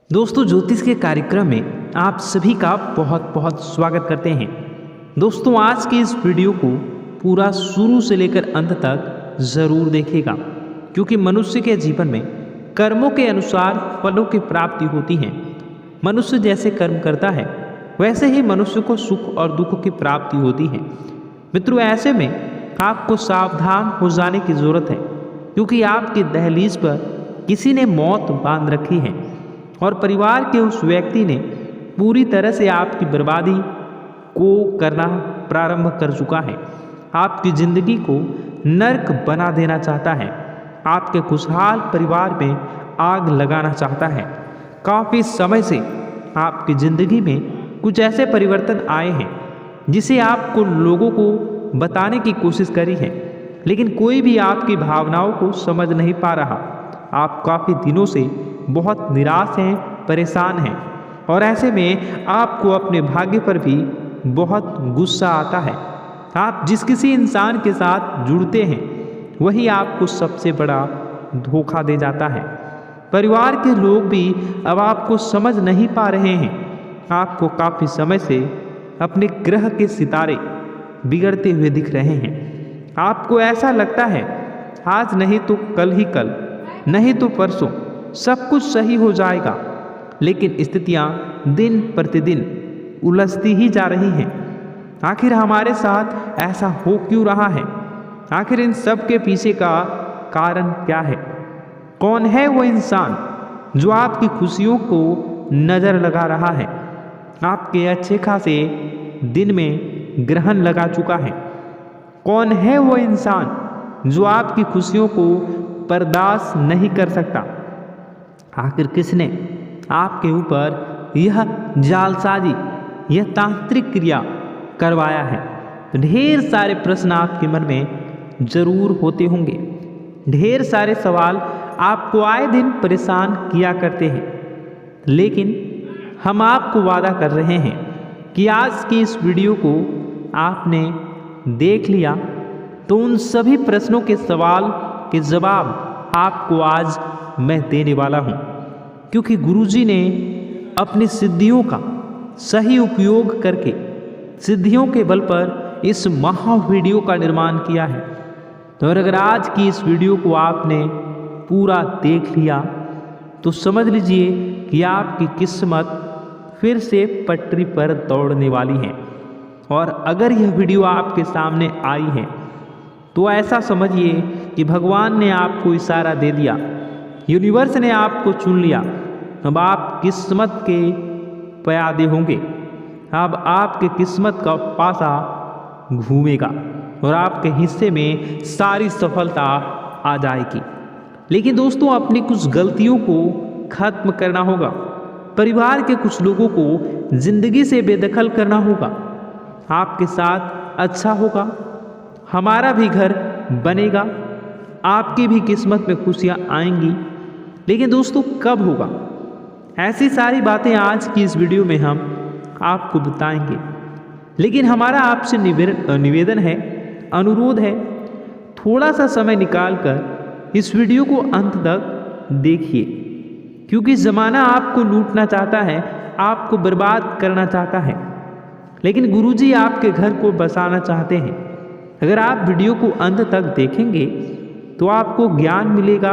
दोस्तों, ज्योतिष के कार्यक्रम में आप सभी का बहुत बहुत स्वागत करते हैं। दोस्तों, आज की इस वीडियो को पूरा शुरू से लेकर अंत तक ज़रूर देखिएगा, क्योंकि मनुष्य के जीवन में कर्मों के अनुसार फलों की प्राप्ति होती है। मनुष्य जैसे कर्म करता है वैसे ही मनुष्य को सुख और दुख की प्राप्ति होती है। मित्रों, ऐसे में आपको सावधान हो जाने की ज़रूरत है, क्योंकि आपकी दहलीज पर किसी ने मौत बांध रखी है और परिवार के उस व्यक्ति ने पूरी तरह से आपकी बर्बादी को करना प्रारंभ कर चुका है। आपकी ज़िंदगी को नर्क बना देना चाहता है, आपके खुशहाल परिवार में आग लगाना चाहता है। काफ़ी समय से आपकी ज़िंदगी में कुछ ऐसे परिवर्तन आए हैं जिसे आपको लोगों को बताने की कोशिश करी है, लेकिन कोई भी आपकी भावनाओं को समझ नहीं पा रहा। आप काफ़ी दिनों से बहुत निराश हैं, परेशान हैं और ऐसे में आपको अपने भाग्य पर भी बहुत गुस्सा आता है। आप जिस किसी इंसान के साथ जुड़ते हैं वही आपको सबसे बड़ा धोखा दे जाता है। परिवार के लोग भी अब आपको समझ नहीं पा रहे हैं। आपको काफ़ी समय से अपने ग्रह के सितारे बिगड़ते हुए दिख रहे हैं। आपको ऐसा लगता है आज नहीं तो कल ही कल, नहीं तो परसों सब कुछ सही हो जाएगा, लेकिन स्थितियां दिन प्रतिदिन उलझती ही जा रही हैं। आखिर हमारे साथ ऐसा हो क्यों रहा है? आखिर इन सब के पीछे का कारण क्या है? कौन है वो इंसान जो आपकी खुशियों को नज़र लगा रहा है, आपके अच्छे खासे दिन में ग्रहण लगा चुका है? कौन है वो इंसान जो आपकी खुशियों को बर्दाश्त नहीं कर सकता? आखिर किसने आपके ऊपर यह जालसाजी, यह तांत्रिक क्रिया करवाया है? तो ढेर सारे प्रश्न आपके मन में जरूर होते होंगे। ढेर सारे सवाल आपको आए दिन परेशान किया करते हैं, लेकिन हम आपको वादा कर रहे हैं कि आज की इस वीडियो को आपने देख लिया तो उन सभी प्रश्नों के सवाल के जवाब आपको आज मैं देने वाला हूँ, क्योंकि गुरुजी ने अपनी सिद्धियों का सही उपयोग करके सिद्धियों के बल पर इस महा वीडियो का निर्माण किया है। और अगर आज की इस वीडियो को आपने पूरा देख लिया तो समझ लीजिए कि आपकी किस्मत फिर से पटरी पर दौड़ने वाली है। और अगर यह वीडियो आपके सामने आई है तो ऐसा समझिए कि भगवान ने आपको इशारा दे दिया, यूनिवर्स ने आपको चुन लिया। अब आप किस्मत के प्यादे होंगे। अब आपके किस्मत का पासा घूमेगा और आपके हिस्से में सारी सफलता आ जाएगी। लेकिन दोस्तों, अपनी कुछ गलतियों को खत्म करना होगा, परिवार के कुछ लोगों को जिंदगी से बेदखल करना होगा। आपके साथ अच्छा होगा, हमारा भी घर बनेगा, आपकी भी किस्मत में खुशियाँ आएंगी। लेकिन दोस्तों, कब होगा? ऐसी सारी बातें आज की इस वीडियो में हम आपको बताएंगे। लेकिन हमारा आपसे निवेदन है, अनुरोध है, थोड़ा सा समय निकालकर इस वीडियो को अंत तक देखिए, क्योंकि ज़माना आपको लूटना चाहता है, आपको बर्बाद करना चाहता है, लेकिन गुरुजी आपके घर को बसाना चाहते हैं। अगर आप वीडियो को अंत तक देखेंगे तो आपको ज्ञान मिलेगा,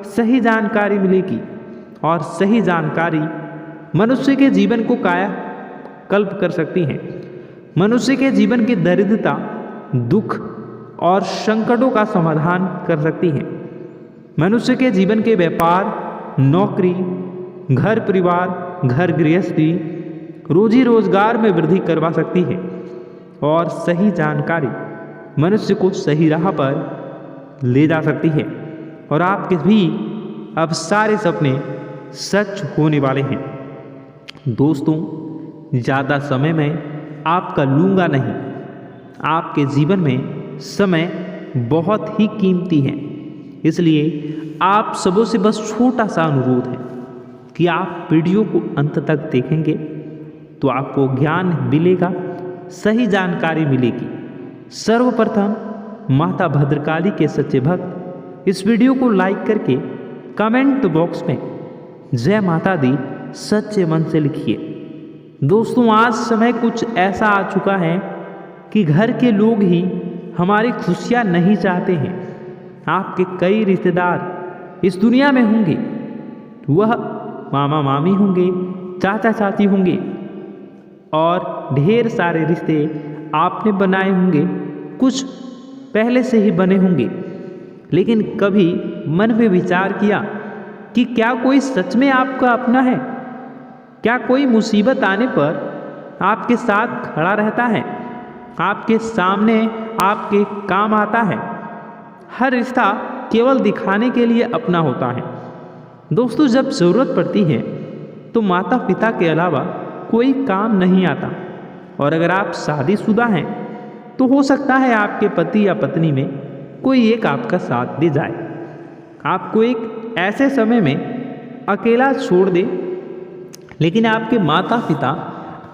सही जानकारी मिलेगी, और सही जानकारी मनुष्य के जीवन को काया कल्प कर सकती है। मनुष्य के जीवन की दरिद्रता, दुख और संकटों का समाधान कर सकती है। मनुष्य के जीवन के व्यापार, नौकरी, घर परिवार, घर गृहस्थी, रोजी रोजगार में वृद्धि करवा सकती है। और सही जानकारी मनुष्य को सही राह पर ले जा सकती है और आपके भी अब सारे सपने सच होने वाले हैं। दोस्तों, ज़्यादा समय मैं आपका लूँगा नहीं। आपके जीवन में समय बहुत ही कीमती है, इसलिए आप सबों से बस छोटा सा अनुरोध है कि आप वीडियो को अंत तक देखेंगे तो आपको ज्ञान मिलेगा, सही जानकारी मिलेगी। सर्वप्रथम माता भद्रकाली के सच्चे भक्त इस वीडियो को लाइक करके कमेंट बॉक्स में जय माता दी सच्चे मन से लिखिए। दोस्तों, आज समय कुछ ऐसा आ चुका है कि घर के लोग ही हमारी खुशियाँ नहीं चाहते हैं। आपके कई रिश्तेदार इस दुनिया में होंगे, वह मामा मामी होंगे, चाचा चाची होंगे और ढेर सारे रिश्ते आपने बनाए होंगे, कुछ पहले से ही बने होंगे। लेकिन कभी मन में विचार किया कि क्या कोई सच में आपका अपना है? क्या कोई मुसीबत आने पर आपके साथ खड़ा रहता है, आपके सामने आपके काम आता है? हर रिश्ता केवल दिखाने के लिए अपना होता है। दोस्तों, जब ज़रूरत पड़ती है तो माता पिता के अलावा कोई काम नहीं आता। और अगर आप शादीशुदा हैं तो हो सकता है आपके पति या पत्नी में कोई एक आपका साथ दे जाए, आपको एक ऐसे समय में अकेला छोड़ दे। लेकिन आपके माता पिता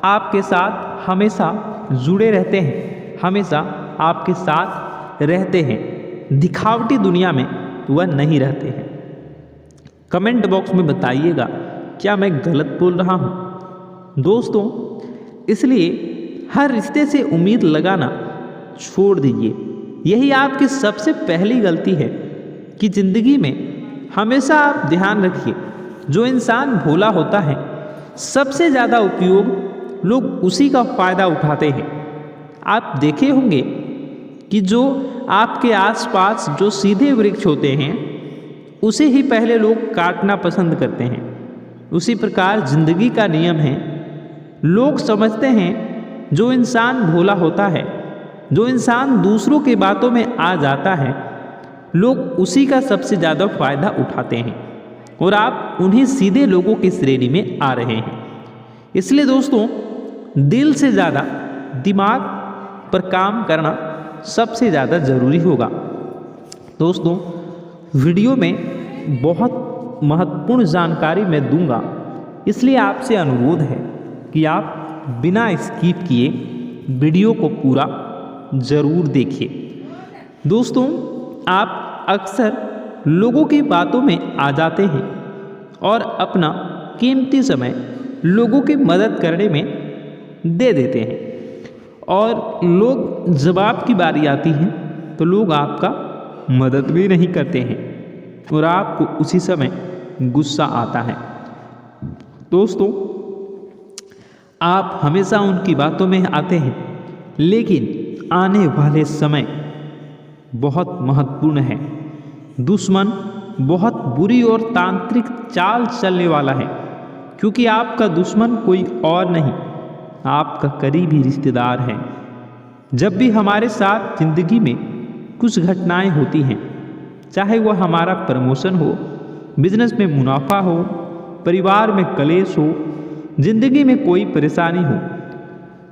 आपके साथ हमेशा जुड़े रहते हैं, हमेशा आपके साथ रहते हैं। दिखावटी दुनिया में वह नहीं रहते हैं। कमेंट बॉक्स में बताइएगा, क्या मैं गलत बोल रहा हूँ? दोस्तों, इसलिए हर रिश्ते से उम्मीद लगाना छोड़ दीजिए। यही आपकी सबसे पहली गलती है कि ज़िंदगी में हमेशा आप ध्यान रखिए, जो इंसान भोला होता है सबसे ज़्यादा उपयोग लोग उसी का फ़ायदा उठाते हैं। आप देखे होंगे कि जो आपके आसपास जो सीधे वृक्ष होते हैं उसे ही पहले लोग काटना पसंद करते हैं। उसी प्रकार ज़िंदगी का नियम है। लोग समझते हैं जो इंसान भोला होता है, जो इंसान दूसरों की बातों में आ जाता है, लोग उसी का सबसे ज़्यादा फ़ायदा उठाते हैं और आप उन्हीं सीधे लोगों की श्रेणी में आ रहे हैं। इसलिए दोस्तों, दिल से ज़्यादा दिमाग पर काम करना सबसे ज़्यादा ज़रूरी होगा। दोस्तों, वीडियो में बहुत महत्वपूर्ण जानकारी मैं दूंगा, इसलिए आपसे अनुरोध है कि आप बिना स्किप किए वीडियो को पूरा ज़रूर देखिए। दोस्तों, आप अक्सर लोगों की बातों में आ जाते हैं और अपना कीमती समय लोगों की मदद करने में दे देते हैं, और लोग जब आपकी बारी आती है तो लोग आपका मदद भी नहीं करते हैं और आपको उसी समय गुस्सा आता है। दोस्तों, आप हमेशा उनकी बातों में आते हैं, लेकिन आने वाले समय बहुत महत्वपूर्ण है। दुश्मन बहुत बुरी और तांत्रिक चाल चलने वाला है, क्योंकि आपका दुश्मन कोई और नहीं, आपका करीबी रिश्तेदार है। जब भी हमारे साथ ज़िंदगी में कुछ घटनाएं होती हैं, चाहे वह हमारा प्रमोशन हो, बिजनेस में मुनाफा हो, परिवार में कलेश हो, ज़िंदगी में कोई परेशानी हो,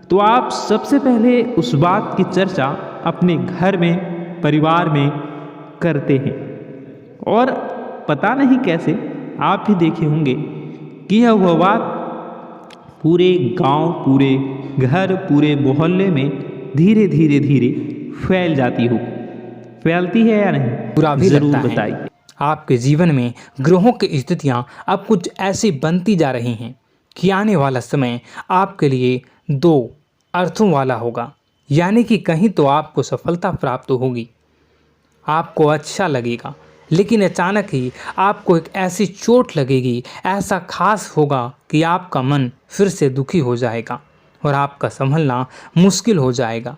तो आप सबसे पहले उस बात की चर्चा अपने घर में, परिवार में करते हैं। और पता नहीं कैसे आप भी देखे होंगे कि यह वह बात पूरे गांव, पूरे घर, पूरे मोहल्ले में धीरे धीरे धीरे फैल जाती हो। फैलती है या नहीं? बुरा भी जरूर लगता है। बताइए। आपके जीवन में ग्रहों की स्थितियां अब कुछ ऐसी बनती जा रही हैं कि आने वाला समय आपके लिए दो अर्थों वाला होगा। यानी कि कहीं तो आपको सफलता प्राप्त होगी, आपको अच्छा लगेगा, लेकिन अचानक ही आपको एक ऐसी चोट लगेगी, ऐसा खास होगा कि आपका मन फिर से दुखी हो जाएगा और आपका संभलना मुश्किल हो जाएगा।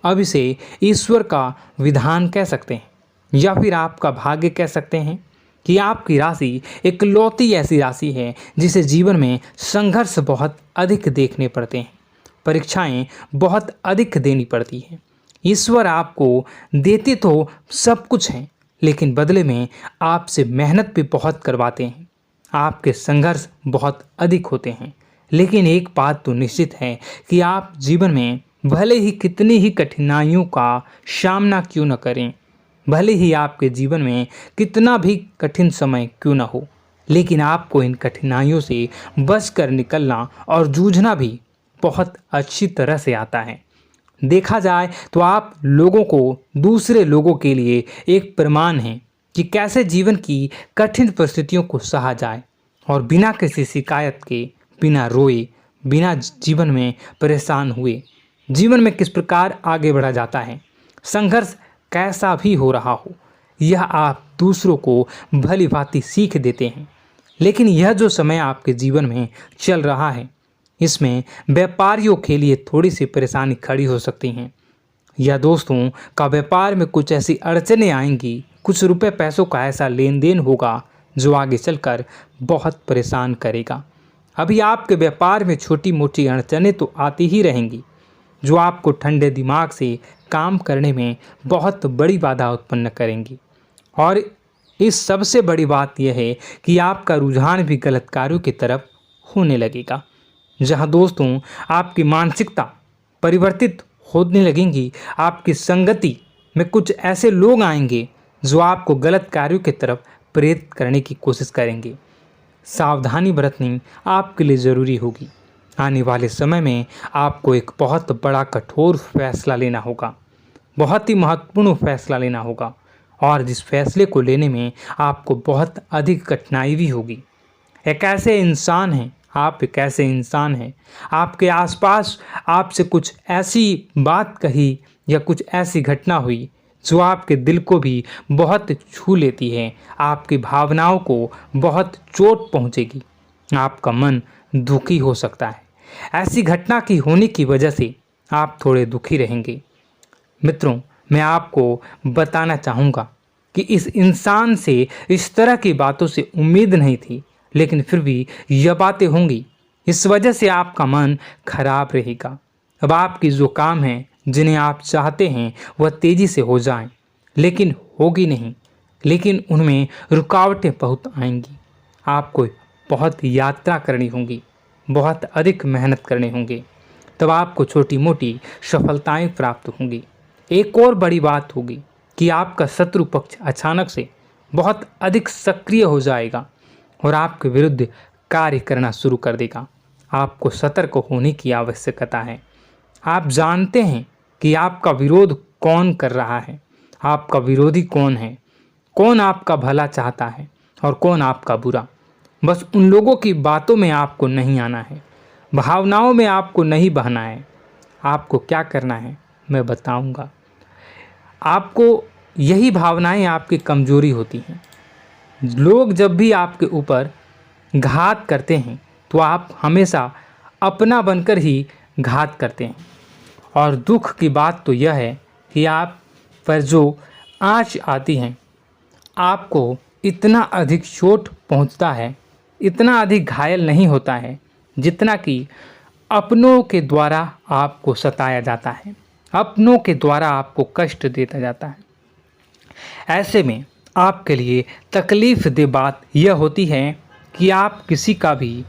अब इसे ईश्वर का विधान कह सकते हैं या फिर आपका भाग्य कह सकते हैं कि आपकी राशि इकलौती ऐसी राशि है जिसे जीवन में संघर्ष बहुत अधिक देखने पड़ते हैं, परीक्षाएं बहुत अधिक देनी पड़ती हैं। ईश्वर आपको देते तो सब कुछ हैं, लेकिन बदले में आपसे मेहनत भी बहुत करवाते हैं। आपके संघर्ष बहुत अधिक होते हैं, लेकिन एक बात तो निश्चित है कि आप जीवन में भले ही कितनी ही कठिनाइयों का सामना क्यों न करें, भले ही आपके जीवन में कितना भी कठिन समय क्यों न हो, लेकिन आपको इन कठिनाइयों से बचकर निकलना और जूझना भी बहुत अच्छी तरह से आता है। देखा जाए तो आप लोगों को, दूसरे लोगों के लिए एक प्रमाण हैं कि कैसे जीवन की कठिन परिस्थितियों को सहा जाए और बिना किसी शिकायत के, बिना रोए, बिना जीवन में परेशान हुए जीवन में किस प्रकार आगे बढ़ा जाता है। संघर्ष कैसा भी हो रहा हो, यह आप दूसरों को भली भांति सीख देते हैं। लेकिन यह जो समय आपके जीवन में चल रहा है, इसमें व्यापारियों के लिए थोड़ी सी परेशानी खड़ी हो सकती हैं, या दोस्तों का व्यापार में कुछ ऐसी अड़चनें आएंगी, कुछ रुपए पैसों का ऐसा लेन देन होगा जो आगे चलकर बहुत परेशान करेगा। अभी आपके व्यापार में छोटी मोटी अड़चनें तो आती ही रहेंगी, जो आपको ठंडे दिमाग से काम करने में बहुत बड़ी बाधा उत्पन्न करेंगी। और इस सबसे बड़ी बात यह है कि आपका रुझान भी गलत कार्यों की तरफ होने लगेगा, जहां दोस्तों आपकी मानसिकता परिवर्तित होने लगेंगी। आपकी संगति में कुछ ऐसे लोग आएंगे जो आपको गलत कार्यों की तरफ प्रेरित करने की कोशिश करेंगे। सावधानी बरतनी आपके लिए ज़रूरी होगी। आने वाले समय में आपको एक बहुत बड़ा कठोर फैसला लेना होगा, बहुत ही महत्वपूर्ण फैसला लेना होगा, और जिस फैसले को लेने में आपको बहुत अधिक कठिनाई भी होगी। एक ऐसे इंसान हैं, आप एक ऐसे इंसान हैं, आपके आसपास आपसे कुछ ऐसी बात कही या कुछ ऐसी घटना हुई जो आपके दिल को भी बहुत छू लेती है, आपकी भावनाओं को बहुत चोट पहुंचेगी, आपका मन दुखी हो सकता है। ऐसी घटना की होने की वजह से आप थोड़े दुखी रहेंगे। मित्रों, मैं आपको बताना चाहूँगा कि इस इंसान से इस तरह की बातों से उम्मीद नहीं थी, लेकिन फिर भी यह बातें होंगी। इस वजह से आपका मन खराब रहेगा। अब आपकी जो काम है, जिन्हें आप चाहते हैं वह तेज़ी से हो जाएं, लेकिन होगी नहीं, लेकिन उनमें रुकावटें बहुत आएंगी। आपको बहुत यात्रा करनी होगी, बहुत अधिक मेहनत करने होंगे, तब आपको छोटी मोटी सफलताएं प्राप्त होंगी। एक और बड़ी बात होगी कि आपका शत्रु पक्ष अचानक से बहुत अधिक सक्रिय हो जाएगा और आपके विरुद्ध कार्य करना शुरू कर देगा। आपको सतर्क होने की आवश्यकता है। आप जानते हैं कि आपका विरोध कौन कर रहा है, आपका विरोधी कौन है, कौन आपका भला चाहता है और कौन आपका बुरा। बस उन लोगों की बातों में आपको नहीं आना है, भावनाओं में आपको नहीं बहना है। आपको क्या करना है मैं बताऊंगा। आपको यही भावनाएं आपकी कमजोरी होती हैं। लोग जब भी आपके ऊपर घात करते हैं तो आप हमेशा अपना बनकर ही घात करते हैं। और दुख की बात तो यह है कि आप पर जो आँच आती है, आपको इतना अधिक चोट पहुंचता है, इतना अधिक घायल नहीं होता है जितना कि अपनों के द्वारा आपको सताया जाता है, अपनों के द्वारा आपको कष्ट देता जाता है। ऐसे में आपके लिए तकलीफ दे बात यह होती है कि आप किसी का भी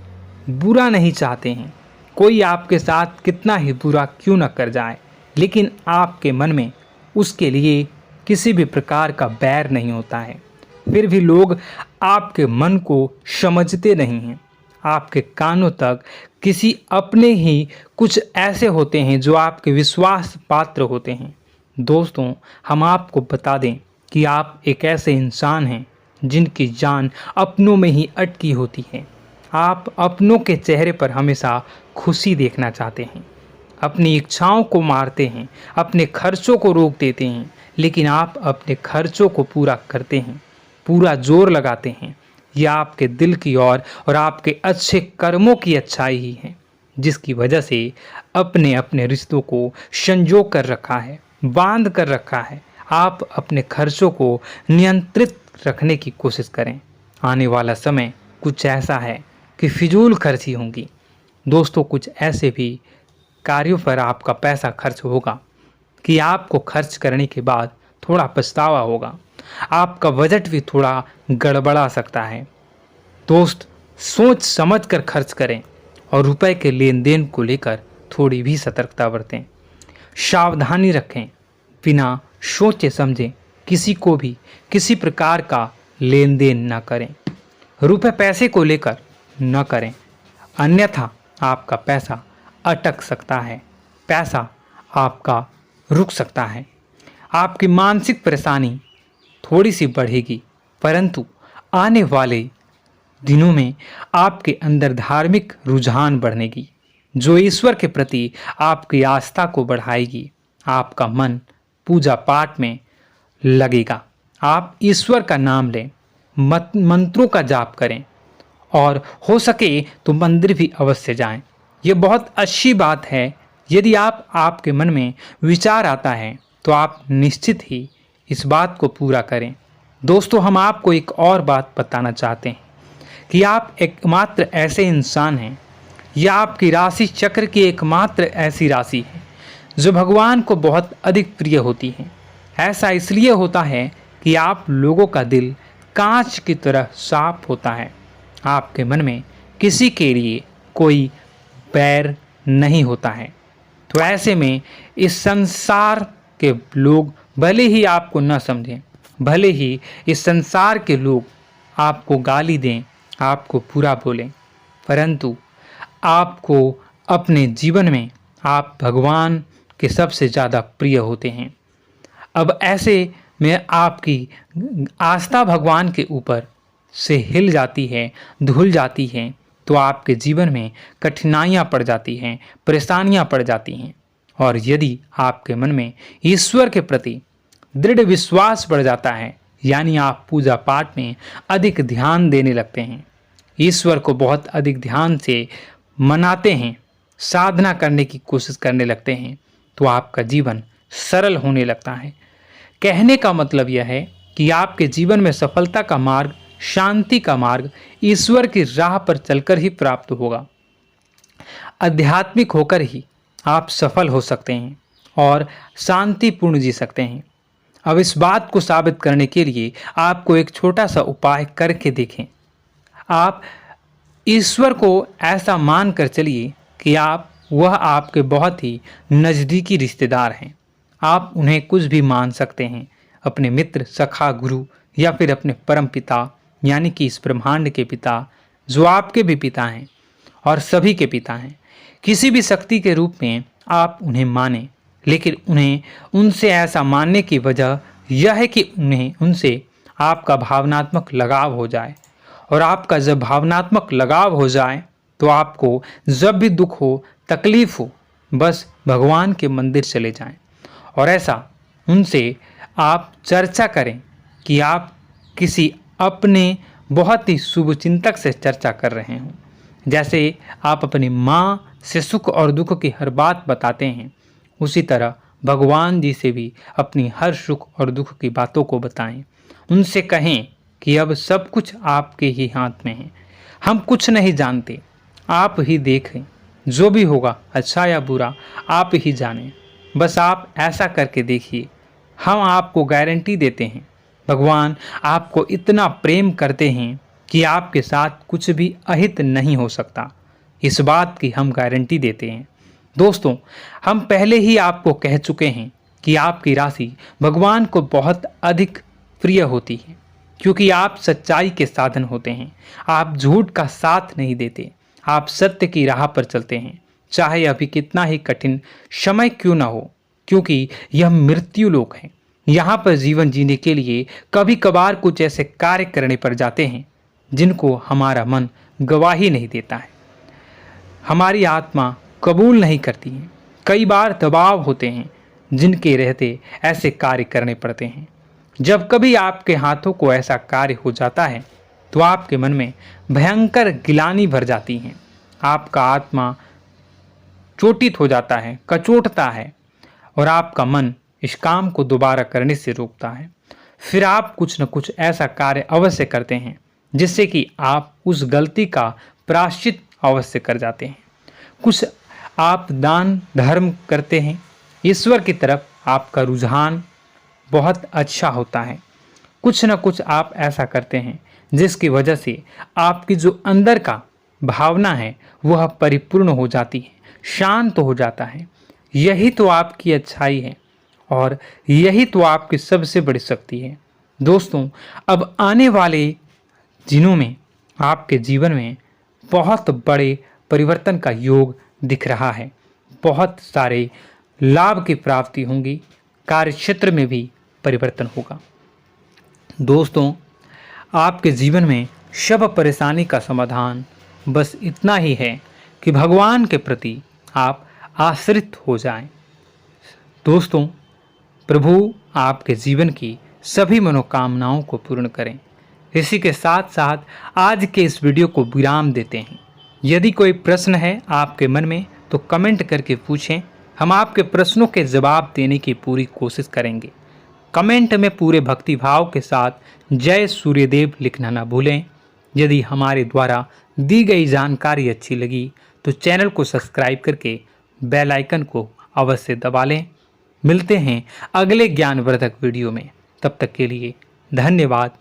बुरा नहीं चाहते हैं। कोई आपके साथ कितना ही बुरा क्यों न कर जाए, लेकिन आपके मन में उसके लिए किसी भी प्रकार का बैर नहीं होता है। फिर भी लोग आपके मन को समझते नहीं हैं। आपके कानों तक किसी अपने ही कुछ ऐसे होते हैं जो आपके विश्वास पात्र होते हैं। दोस्तों, हम आपको बता दें कि आप एक ऐसे इंसान हैं जिनकी जान अपनों में ही अटकी होती है। आप अपनों के चेहरे पर हमेशा खुशी देखना चाहते हैं, अपनी इच्छाओं को मारते हैं, अपने खर्चों को रोक देते हैं, लेकिन आप अपने खर्चों को पूरा करते हैं, पूरा जोर लगाते हैं। यह आपके दिल की और आपके अच्छे कर्मों की अच्छाई ही है, जिसकी वजह से अपने अपने रिश्तों को संजो कर रखा है, बांध कर रखा है। आप अपने खर्चों को नियंत्रित रखने की कोशिश करें। आने वाला समय कुछ ऐसा है कि फिजूल खर्ची होंगी। दोस्तों, कुछ ऐसे भी कार्यों पर आपका पैसा खर्च होगा कि आपको खर्च करने के बाद थोड़ा पछतावा होगा। आपका बजट भी थोड़ा गड़बड़ा सकता है। दोस्त, सोच समझ कर खर्च करें और रुपए के लेन देन को लेकर थोड़ी भी सतर्कता बरतें। सावधानी रखें, बिना सोचे समझे किसी को भी किसी प्रकार का लेन देन न करें। रुपए पैसे को लेकर न करें, अन्यथा आपका पैसा अटक सकता है, पैसा आपका रुक सकता है। आपकी मानसिक परेशानी थोड़ी सी बढ़ेगी, परंतु आने वाले दिनों में आपके अंदर धार्मिक रुझान बढ़नेगी, जो ईश्वर के प्रति आपकी आस्था को बढ़ाएगी। आपका मन पूजा पाठ में लगेगा। आप ईश्वर का नाम लें, मंत्रों का जाप करें और हो सके तो मंदिर भी अवश्य जाएं। ये बहुत अच्छी बात है। यदि आपके मन में विचार आता है तो आप निश्चित ही इस बात को पूरा करें। दोस्तों, हम आपको एक और बात बताना चाहते हैं कि आप एकमात्र ऐसे इंसान हैं, यह आपकी राशि चक्र की एकमात्र ऐसी राशि है जो भगवान को बहुत अधिक प्रिय होती है। ऐसा इसलिए होता है कि आप लोगों का दिल कांच की तरह साफ होता है। आपके मन में किसी के लिए कोई बैर नहीं होता है। तो ऐसे में इस संसार के लोग भले ही आपको न समझें, भले ही इस संसार के लोग आपको गाली दें, आपको बुरा बोलें, परंतु आपको अपने जीवन में आप भगवान के सबसे ज़्यादा प्रिय होते हैं। अब ऐसे में आपकी आस्था भगवान के ऊपर से हिल जाती है, धुल जाती है, तो आपके जीवन में कठिनाइयाँ पड़ जाती हैं, परेशानियाँ पड़ जाती हैं। और यदि आपके मन में ईश्वर के प्रति दृढ़ विश्वास बढ़ जाता है, यानी आप पूजा पाठ में अधिक ध्यान देने लगते हैं, ईश्वर को बहुत अधिक ध्यान से मनाते हैं, साधना करने की कोशिश करने लगते हैं, तो आपका जीवन सरल होने लगता है। कहने का मतलब यह है कि आपके जीवन में सफलता का मार्ग, शांति का मार्ग ईश्वर की राह पर चलकर ही प्राप्त होगा। आध्यात्मिक होकर ही आप सफल हो सकते हैं और शांतिपूर्ण जी सकते हैं। अब इस बात को साबित करने के लिए आपको एक छोटा सा उपाय करके देखें। आप ईश्वर को ऐसा मान कर चलिए कि वह आपके बहुत ही नज़दीकी रिश्तेदार हैं। आप उन्हें कुछ भी मान सकते हैं, अपने मित्र, सखा, गुरु या फिर अपने परम पिता, यानी कि इस ब्रह्मांड के पिता, जो आपके भी पिता हैं और सभी के पिता हैं। किसी भी शक्ति के रूप में आप उन्हें मानें, लेकिन उन्हें उनसे ऐसा मानने की वजह यह है कि उनसे आपका भावनात्मक लगाव हो जाए। और आपका जब भावनात्मक लगाव हो जाए तो आपको जब भी दुख हो, तकलीफ हो, बस भगवान के मंदिर चले जाएं और ऐसा उनसे आप चर्चा करें कि आप किसी अपने बहुत ही शुभ चिंतक से चर्चा कर रहे हों। जैसे आप अपनी माँ से सुख और दुख की हर बात बताते हैं, उसी तरह भगवान जी से भी अपनी हर सुख और दुख की बातों को बताएं। उनसे कहें कि अब सब कुछ आपके ही हाथ में है, हम कुछ नहीं जानते, आप ही देखें, जो भी होगा अच्छा या बुरा आप ही जानें। बस आप ऐसा करके देखिए, हम आपको गारंटी देते हैं भगवान आपको इतना प्रेम करते हैं कि आपके साथ कुछ भी अहित नहीं हो सकता। इस बात की हम गारंटी देते हैं। दोस्तों, हम पहले ही आपको कह चुके हैं कि आपकी राशि भगवान को बहुत अधिक प्रिय होती है, क्योंकि आप सच्चाई के साधन होते हैं। आप झूठ का साथ नहीं देते, आप सत्य की राह पर चलते हैं, चाहे अभी कितना ही कठिन समय क्यों ना हो, क्योंकि यह मृत्यु लोक है। यहाँ पर जीवन जीने के लिए कभी कभार कुछ ऐसे कार्य करने पड़ जाते हैं जिनको हमारा मन गवाही नहीं देता है, हमारी आत्मा कबूल नहीं करती है। कई बार दबाव होते हैं जिनके रहते ऐसे कार्य करने पड़ते हैं। जब कभी आपके हाथों को ऐसा कार्य हो जाता है तो आपके मन में भयंकर गिलानी भर जाती है, आपका आत्मा चोटित हो जाता है, कचोटता है और आपका मन इस काम को दोबारा करने से रोकता है। फिर आप कुछ न कुछ ऐसा कार्य अवश्य करते हैं जिससे कि आप उस गलती का प्रायश्चित अवश्य कर जाते हैं। कुछ आप दान धर्म करते हैं, ईश्वर की तरफ आपका रुझान बहुत अच्छा होता है। कुछ न कुछ आप ऐसा करते हैं जिसकी वजह से आपकी जो अंदर का भावना है वह परिपूर्ण हो जाती है, शांत हो जाता है। यही तो आपकी अच्छाई है और यही तो आपकी सबसे बड़ी शक्ति है। दोस्तों, अब आने वाले दिनों में आपके जीवन में बहुत बड़े परिवर्तन का योग दिख रहा है। बहुत सारे लाभ की प्राप्ति होंगी, कार्य क्षेत्र में भी परिवर्तन होगा। दोस्तों, आपके जीवन में सब परेशानी का समाधान बस इतना ही है कि भगवान के प्रति आप आश्रित हो जाएं। दोस्तों, प्रभु आपके जीवन की सभी मनोकामनाओं को पूर्ण करें। इसी के साथ साथ आज के इस वीडियो को विराम देते हैं। यदि कोई प्रश्न है आपके मन में तो कमेंट करके पूछें, हम आपके प्रश्नों के जवाब देने की पूरी कोशिश करेंगे। कमेंट में पूरे भक्तिभाव के साथ जय सूर्यदेव लिखना ना भूलें। यदि हमारे द्वारा दी गई जानकारी अच्छी लगी तो चैनल को सब्सक्राइब करके बेल आइकन को अवश्य दबा लें। मिलते हैं अगले ज्ञानवर्धक वीडियो में। तब तक के लिए धन्यवाद।